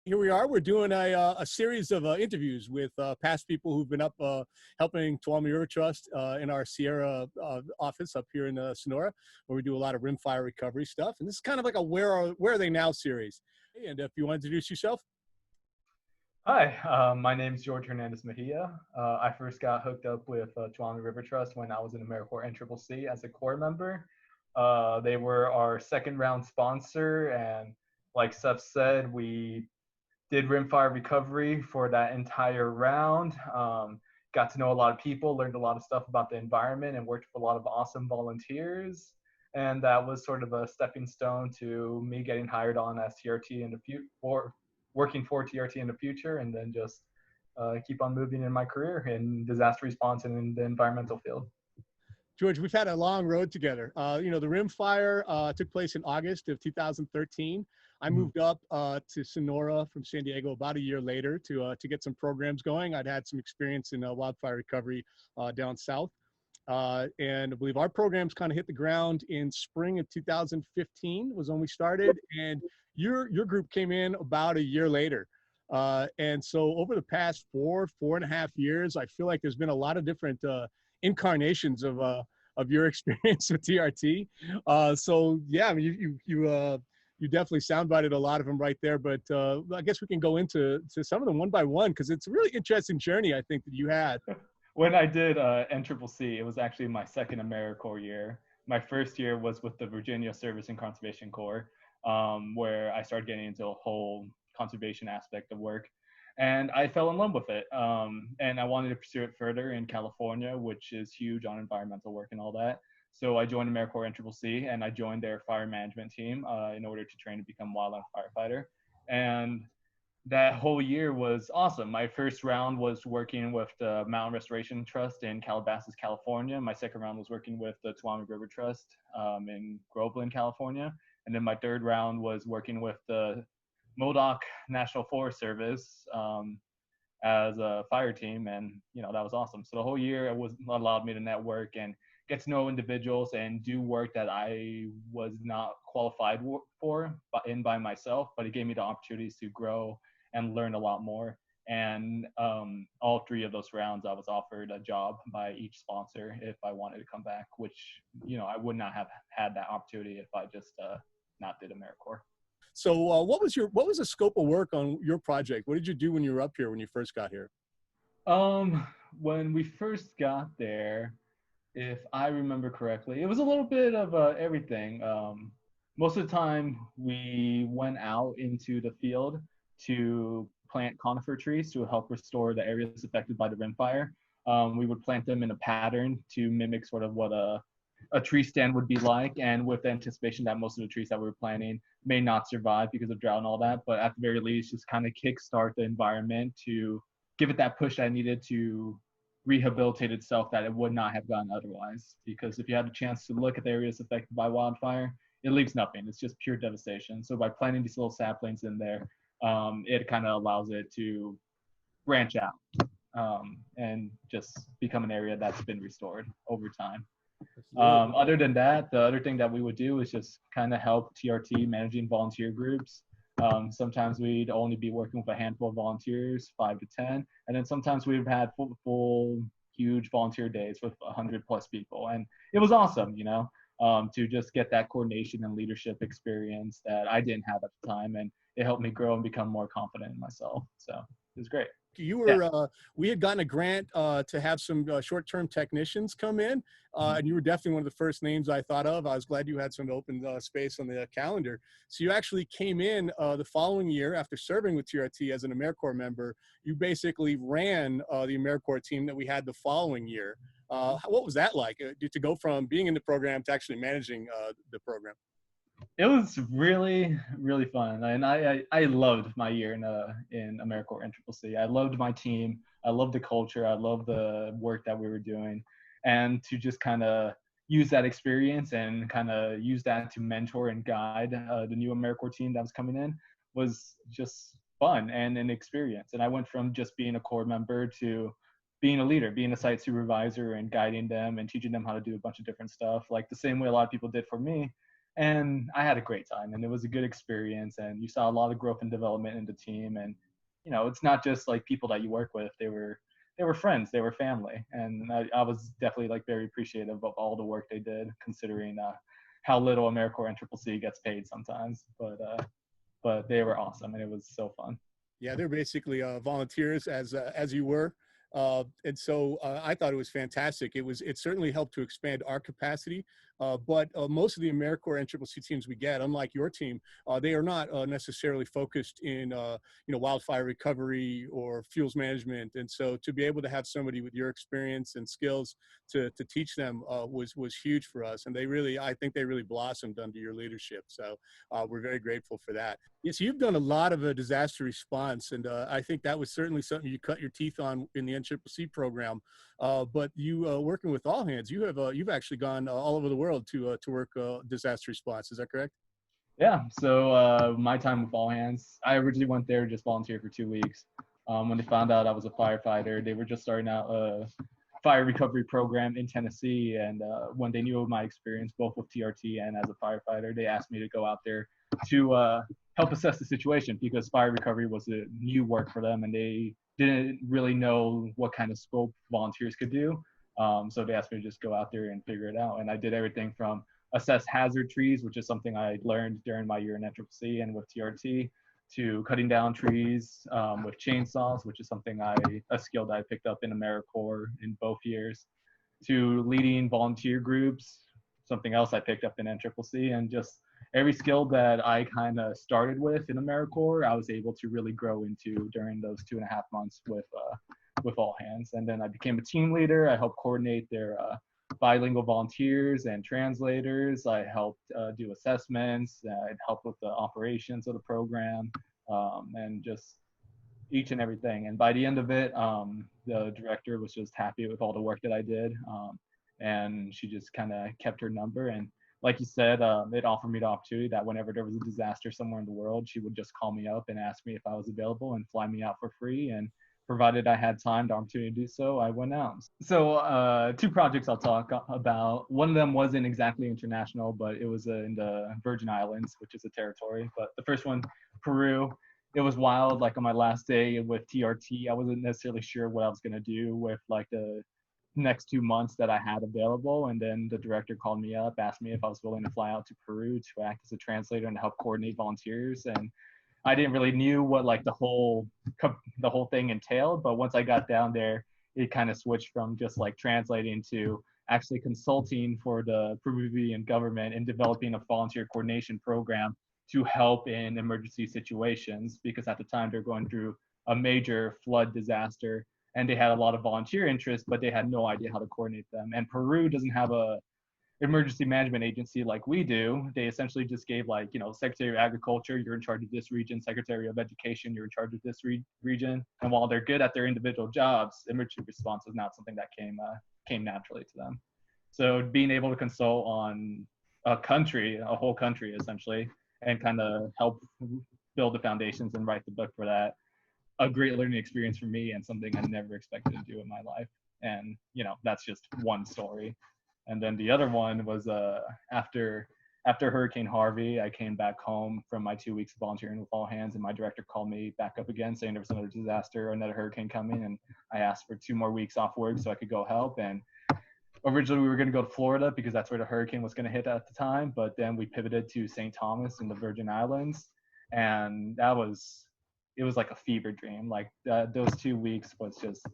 Here we are. We're doing a series of interviews with past people who've been up helping Tuolumne River Trust in our Sierra office up here in Sonora, where we do a lot of rimfire recovery stuff. And this is kind of like a where are they now series. And if you want to introduce yourself. Hi, my name is George Hernandez Mejia. I first got hooked up with Tuolumne River Trust when I was in AmeriCorps NCCC as a Corps member. They were our second round sponsor, and like Seth said, we did rimfire recovery for that entire round. Got to know a lot of people, learned a lot of stuff about the environment, and worked with a lot of awesome volunteers. And that was sort of a stepping stone to me getting hired on as TRT in the future, or working for TRT in the future, and then just keep on moving in my career in disaster response and in the environmental field. George, we've had a long road together. The rimfire took place in August of 2013. I moved up to Sonora from San Diego about a year later to get some programs going. I'd had some experience in wildfire recovery down south. And I believe our programs kind of hit the ground in spring of 2015 was when we started. And your group came in about a year later. And so over the past four and a half years, I feel like there's been a lot of different incarnations of your experience with TRT. So yeah, I mean, you definitely soundbited a lot of them right there, but I guess we can go into some of them one by one, because it's a really interesting journey, I think, that you had. When I did NCCC, it was actually my second AmeriCorps year. My first year was with the Virginia Service and Conservation Corps, where I started getting into a whole conservation aspect of work. And I fell in love with it. And I wanted to pursue it further in California, which is huge on environmental work and all that. So I joined AmeriCorps NCCC, and I joined their fire management team in order to train to become wildland firefighter. And that whole year was awesome. My first round was working with the Mountain Restoration Trust in Calabasas, California. My second round was working with the Tuolumne River Trust in Groveland, California. And then my third round was working with the Modoc National Forest Service as a fire team. And, that was awesome. So the whole year it allowed me to network and get to know individuals and do work that I was not qualified for by myself, but it gave me the opportunities to grow and learn a lot more. And all three of those rounds, I was offered a job by each sponsor if I wanted to come back, which, I would not have had that opportunity if I just not did AmeriCorps. So what was the scope of work on your project? What did you do when you were up here, when you first got here? When we first got there, if I remember correctly, it was a little bit of everything. Most of the time, we went out into the field to plant conifer trees to help restore the areas affected by the rimfire. We would plant them in a pattern to mimic sort of what a tree stand would be like, and with the anticipation that most of the trees that we were planting may not survive because of drought and all that, but at the very least, just kind of kickstart the environment to give it that push that it needed to rehabilitate itself that it would not have gotten otherwise. Because if you had a chance to look at the areas affected by wildfire, it leaves nothing. It's just pure devastation. So by planting these little saplings in there, it kind of allows it to branch out and just become an area that's been restored over time. Other than that, the other thing that we would do is just kind of help TRT managing volunteer groups. Sometimes we'd only be working with a handful of volunteers, 5 to 10. And then sometimes we've had full huge volunteer days with 100+ people. And it was awesome, to just get that coordination and leadership experience that I didn't have at the time. And it helped me grow and become more confident in myself. So it was great. We had gotten a grant to have some short-term technicians come in, and you were definitely one of the first names I thought of. I was glad you had some open space on the calendar. So you actually came in the following year after serving with TRT as an AmeriCorps member. You basically ran the AmeriCorps team that we had the following year. What was that like to go from being in the program to actually managing the program? It was really, really fun, and I loved my year in AmeriCorps NCCC. I loved my team. I loved the culture. I loved the work that we were doing, and to just kind of use that experience and kind of use that to mentor and guide the new AmeriCorps team that was coming in was just fun and an experience. And I went from just being a Corps member to being a leader, being a site supervisor, and guiding them and teaching them how to do a bunch of different stuff, like the same way a lot of people did for me. And I had a great time, and it was a good experience, and you saw a lot of growth and development in the team. And it's not just like people that you work with. They were friends, they were family, and I was definitely like very appreciative of all the work they did, considering how little AmeriCorps NCCC gets paid sometimes. But they were awesome, and it was so fun. Yeah, they're basically volunteers as you were. And so I thought it was fantastic. It certainly helped to expand our capacity. But most of the AmeriCorps NCCC teams we get, unlike your team, they are not necessarily focused in wildfire recovery or fuels management. And so to be able to have somebody with your experience and skills to teach them was huge for us. And I think they really blossomed under your leadership. So we're very grateful for that. Yes, you've done a lot of a disaster response, and I think that was certainly something you cut your teeth on in the NCCC program. But you working with All Hands, you've actually gone all over the world to work disaster response. Is that correct? Yeah. So my time with All Hands, I originally went there just volunteer for 2 weeks. When they found out I was a firefighter, they were just starting out a fire recovery program in Tennessee, and when they knew of my experience both with TRT and as a firefighter, they asked me to go out there to help assess the situation, because fire recovery was a new work for them, and they didn't really know what kind of scope volunteers could do. So they asked me to just go out there and figure it out, and I did everything from assess hazard trees, which is something I learned during my year in NCCC and with TRT, to cutting down trees with chainsaws, which is a skill that I picked up in AmeriCorps in both years, to leading volunteer groups, something else I picked up in NCCC, and just every skill that I kind of started with in AmeriCorps, I was able to really grow into during those 2.5 months with All Hands. And then I became a team leader. I helped coordinate their bilingual volunteers and translators. I helped do assessments. I'd help with the operations of the program, and just each and everything. And by the end of it, the director was just happy with all the work that I did, and she just kind of kept her number. And like you said, it offered me the opportunity that whenever there was a disaster somewhere in the world, she would just call me up and ask me if I was available and fly me out for free. And provided I had time, the opportunity to do so, I went out. So 2 projects I'll talk about. One of them wasn't exactly international, but it was in the Virgin Islands, which is a territory. But the first one, Peru, it was wild. Like on my last day with TRT, I wasn't necessarily sure what I was going to do with like the next 2 months that I had available. And then the director called me up, asked me if I was willing to fly out to Peru to act as a translator and help coordinate volunteers. And I didn't really knew what like the whole thing entailed, but once I got down there, it kind of switched from just like translating to actually consulting for the Peruvian government and developing a volunteer coordination program to help in emergency situations, because at the time they're going through a major flood disaster and they had a lot of volunteer interest, but they had no idea how to coordinate them. And Peru doesn't have a emergency management agency like we do. They essentially just gave like, Secretary of Agriculture, you're in charge of this region, Secretary of Education, you're in charge of this region. And while they're good at their individual jobs, emergency response was not something that came naturally to them. So being able to consult on a whole country essentially, and kind of help build the foundations and write the book for that, a great learning experience for me and something I never expected to do in my life. And, that's just one story. And then the other one was after Hurricane Harvey, I came back home from my 2 weeks of volunteering with All Hands, and my director called me back up again saying there was another disaster or another hurricane coming, and I asked for 2 more weeks off work so I could go help. And originally we were going to go to Florida because that's where the hurricane was going to hit at the time, but then we pivoted to St. Thomas in the Virgin Islands, and it was like a fever dream. Like those 2 weeks was just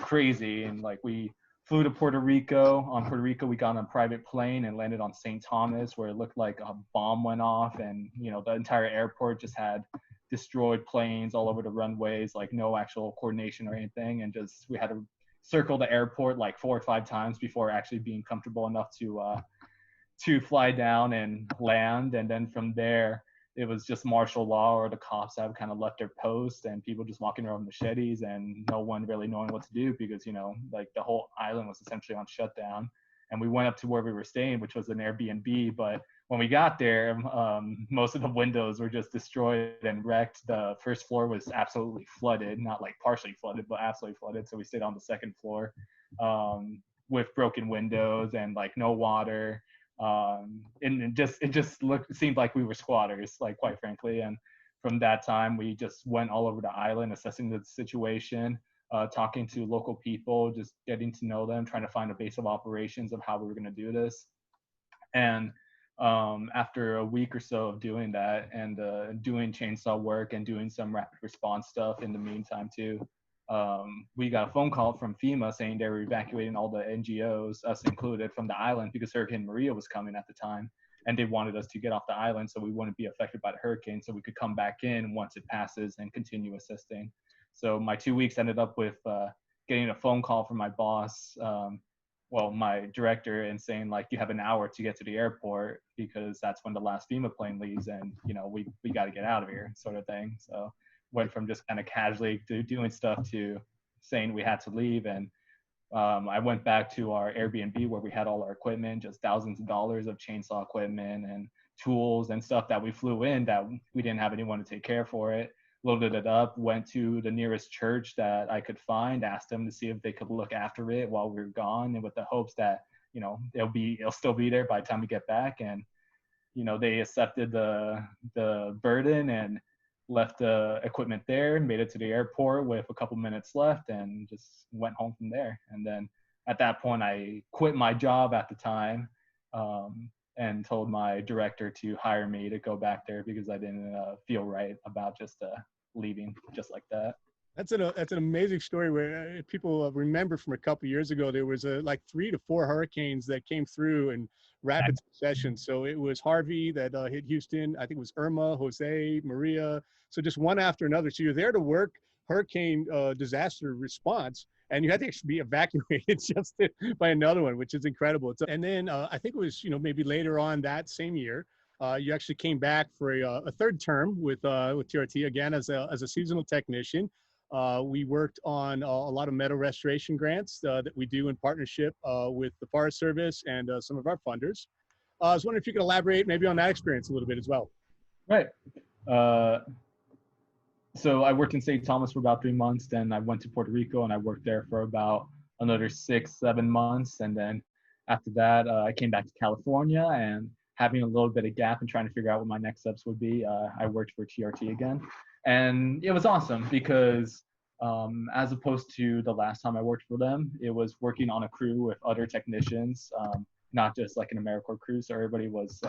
crazy. And like we flew to Puerto Rico. On Puerto Rico, we got on a private plane and landed on St. Thomas, where it looked like a bomb went off, and the entire airport just had destroyed planes all over the runways, like no actual coordination or anything. And just we had to circle the airport like 4 or 5 times before actually being comfortable enough to fly down and land. And then from there, it was just martial law, or the cops have kind of left their post and people just walking around with machetes and no one really knowing what to do, because, like the whole island was essentially on shutdown. And we went up to where we were staying, which was an Airbnb. But when we got there, most of the windows were just destroyed and wrecked. The first floor was absolutely flooded, not like partially flooded, but absolutely flooded. So we stayed on the second floor with broken windows and like no water. And it seemed like we were squatters, like, quite frankly. And from that time, we just went all over the island, assessing the situation, talking to local people, just getting to know them, trying to find a base of operations of how we were going to do this. And after a week or so of doing that, and doing chainsaw work and doing some rapid response stuff in the meantime too, we got a phone call from FEMA saying they were evacuating all the NGOs, us included, from the island because Hurricane Maria was coming at the time, and they wanted us to get off the island so we wouldn't be affected by the hurricane, so we could come back in once it passes and continue assisting. So my 2 weeks ended up with getting a phone call from my boss, well, my director, and saying, like, you have an hour to get to the airport because that's when the last FEMA plane leaves, and we got to get out of here, sort of thing. So went from just kind of casually doing stuff to saying we had to leave. And I went back to our Airbnb where we had all our equipment, just thousands of dollars of chainsaw equipment and tools and stuff that we flew in that we didn't have anyone to take care for it. Loaded it up, went to the nearest church that I could find, asked them to see if they could look after it while we were gone, and with the hopes that, it'll still be there by the time we get back. And, they accepted the burden and left the equipment there, made it to the airport with a couple minutes left, and just went home from there. And then at that point, I quit my job at the time, and told my director to hire me to go back there because I didn't feel right about just leaving just like that. That's an amazing story where people remember from a couple of years ago, there was like 3 to 4 hurricanes that came through in rapid succession. So it was Harvey that hit Houston. I think it was Irma, Jose, Maria. So just one after another. So you're there to work hurricane disaster response, and you had to actually be evacuated just by another one, which is incredible. And then I think it was, maybe later on that same year, you actually came back for a third term with TRT again as a seasonal technician. We worked on a lot of meadow restoration grants that we do in partnership with the Forest Service and some of our funders. I was wondering if you could elaborate maybe on that experience a little bit as well. Right. So I worked in St. Thomas for about 3 months. Then I went to Puerto Rico and I worked there for about another 6-7 months. And then after that, I came back to California, and having a little bit of gap and trying to figure out what my next steps would be, I worked for TRT again. And it was awesome because as opposed to the last time I worked for them, it was working on a crew with other technicians, not just like an AmeriCorps crew. So everybody was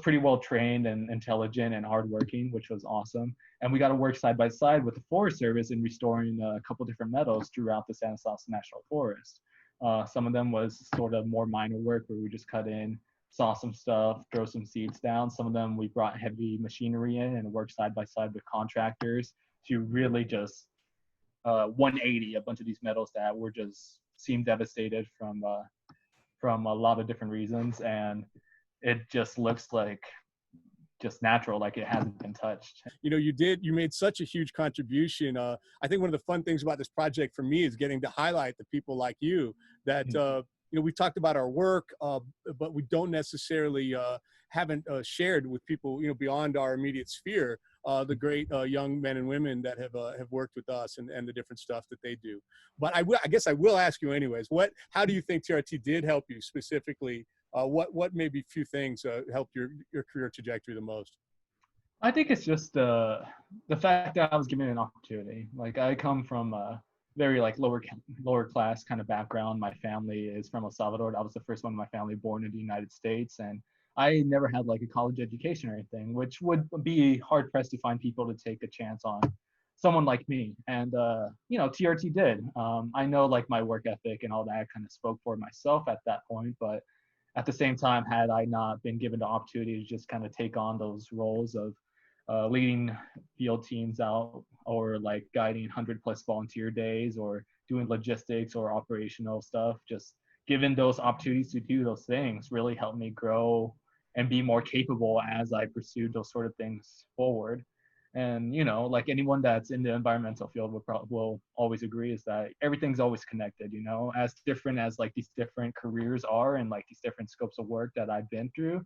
pretty well trained and intelligent and hardworking, which was awesome. And we got to work side by side with the Forest Service in restoring a couple different meadows throughout the Stanislaus National Forest. Some of them was sort of more minor work where we just cut in, saw some stuff, throw some seeds down. Some of them we brought heavy machinery in and worked side by side with contractors to really just 180 a bunch of these meadows that were just seemed devastated from a lot of different reasons. And it just looks like just natural, like it hasn't been touched. You made such a huge contribution. I think one of the fun things about this project for me is getting to highlight the people like you that, we talked about our work, but we don't necessarily haven't shared with people, beyond our immediate sphere, the great young men and women that have worked with us and the different stuff that they do. But I guess I will ask you anyways, how do you think TRT did help you specifically? What maybe few things helped your career trajectory the most? I think it's just the fact that I was given an opportunity. Like, I come from a very like lower class kind of background. My family is from El Salvador. I was the first one in my family born in the United States, and I never had like a college education or anything, which would be hard pressed to find people to take a chance on someone like me. And TRT did. I know like my work ethic and all that kind of spoke for myself at that point, but at the same time, had I not been given the opportunity to just kind of take on those roles of leading field teams out, or like guiding 100+ volunteer days, or doing logistics or operational stuff, just given those opportunities to do those things really helped me grow and be more capable as I pursued those sort of things forward. And like anyone that's in the environmental field will always agree, is that everything's always connected. As different as like these different careers are, and like these different scopes of work that I've been through,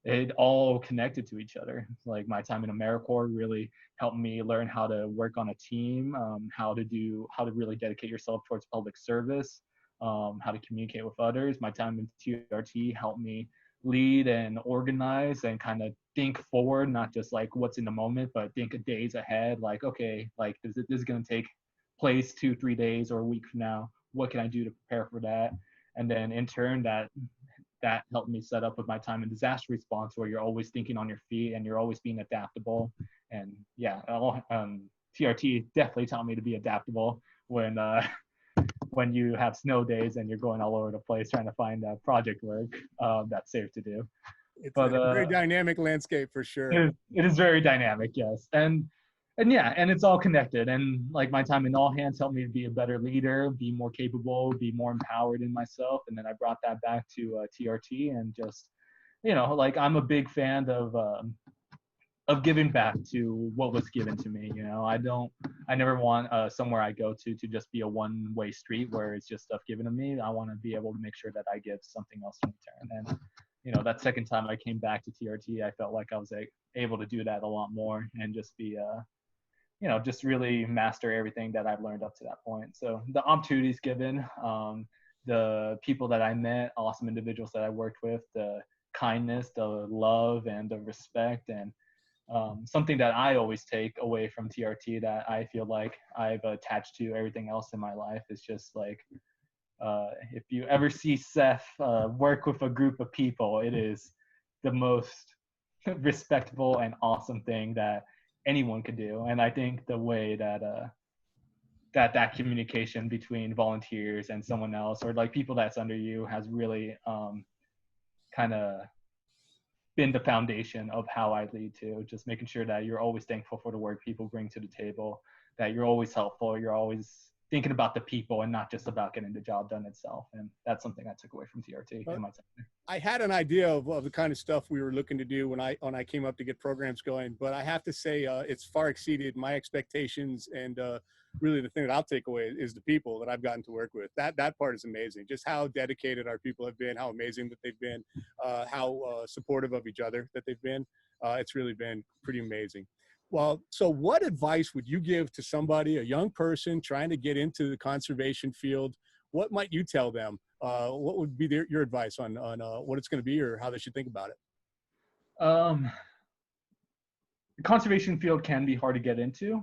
it all connected to each other. Like my time in AmeriCorps really helped me learn how to work on a team, how to really dedicate yourself towards public service, how to communicate with others. My time in TRT helped me lead and organize and kind of think forward, not just like what's in the moment, but think of days ahead. Like, okay, like this is going to take place 2, 3 days or a week from now. What can I do to prepare for that? And then in turn, that helped me set up with my time in disaster response, where you're always thinking on your feet and you're always being adaptable. And yeah, TRT definitely taught me to be adaptable when you have snow days and you're going all over the place trying to find project work that's safe to do. It's But a very dynamic landscape for sure. it is very dynamic, yes. And yeah, and it's all connected. And like my time in all hands helped me to be a better leader, be more capable, be more empowered in myself. And then I brought that back to TRT, and just, like I'm a big fan of giving back to what was given to me. I never want somewhere I go to just be a one-way street where it's just stuff given to me. I want to be able to make sure that I give something else in return. And that second time I came back to TRT, I felt like I was able to do that a lot more and just be just really master everything that I've learned up to that point. So the opportunities given, the people that I met, awesome individuals that I worked with, the kindness, the love, and the respect, and something that I always take away from TRT that I feel like I've attached to everything else in my life is just like, if you ever see Seth work with a group of people, it is the most respectable and awesome thing that anyone could do. And I think the way that communication between volunteers and someone else, or like people that's under you, has really kind of been the foundation of how I lead too. Just making sure that you're always thankful for the work people bring to the table, that you're always helpful, you're always thinking about the people and not just about getting the job done itself. And that's something I took away from TRT in my time. I had an idea of the kind of stuff we were looking to do when I came up to get programs going, but I have to say it's far exceeded my expectations. And really the thing that I'll take away is the people that I've gotten to work with. That part is amazing. Just how dedicated our people have been, how amazing that they've been, how supportive of each other that they've been. It's really been pretty amazing. Well, so what advice would you give to somebody, a young person trying to get into the conservation field? What might you tell them? What would be your advice on what it's going to be or how they should think about it? The conservation field can be hard to get into.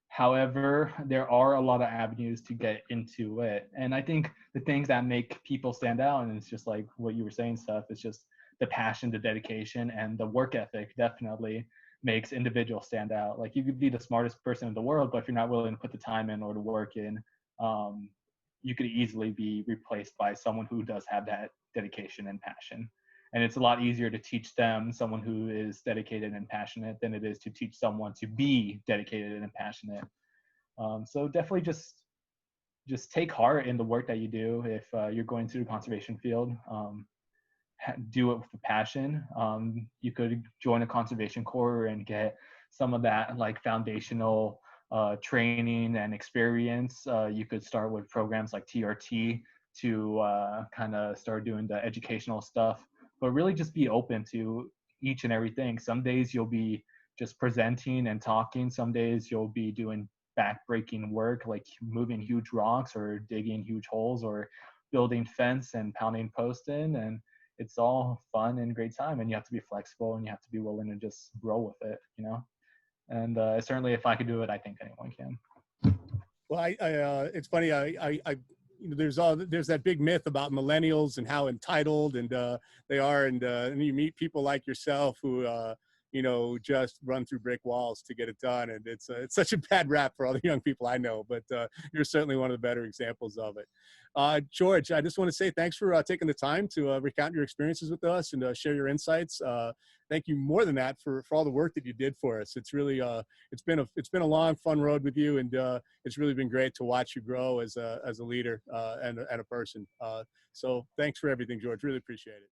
However, there are a lot of avenues to get into it. And I think the things that make people stand out, and it's just like what you were saying, Seth, it's just the passion, the dedication, and the work ethic definitely makes individuals stand out. Like you could be the smartest person in the world, but if you're not willing to put the time in or the work in, you could easily be replaced by someone who does have that dedication and passion. And it's a lot easier to teach them, someone who is dedicated and passionate, than it is to teach someone to be dedicated and passionate. So definitely just take heart in the work that you do. If you're going to the conservation field, do it with a passion. You could join a conservation corps and get some of that like foundational training and experience. You could start with programs like TRT to kind of start doing the educational stuff, but really just be open to each and everything. Some days you'll be just presenting and talking. Some days you'll be doing back-breaking work, like moving huge rocks or digging huge holes or building fence and pounding post in. And it's all fun and great time. And you have to be flexible and you have to be willing to just grow with it, And certainly if I could do it, I think anyone can. Well, it's funny. There's that big myth about millennials and how entitled and they are, and you meet people like yourself who just run through brick walls to get it done, and it's such a bad rap for all the young people I know. But you're certainly one of the better examples of it. George, I just want to say thanks for taking the time to recount your experiences with us and share your insights. Thank you more than that for all the work that you did for us. It's really it's been a long, fun road with you, and it's really been great to watch you grow as a leader and a person. So thanks for everything, George. Really appreciate it.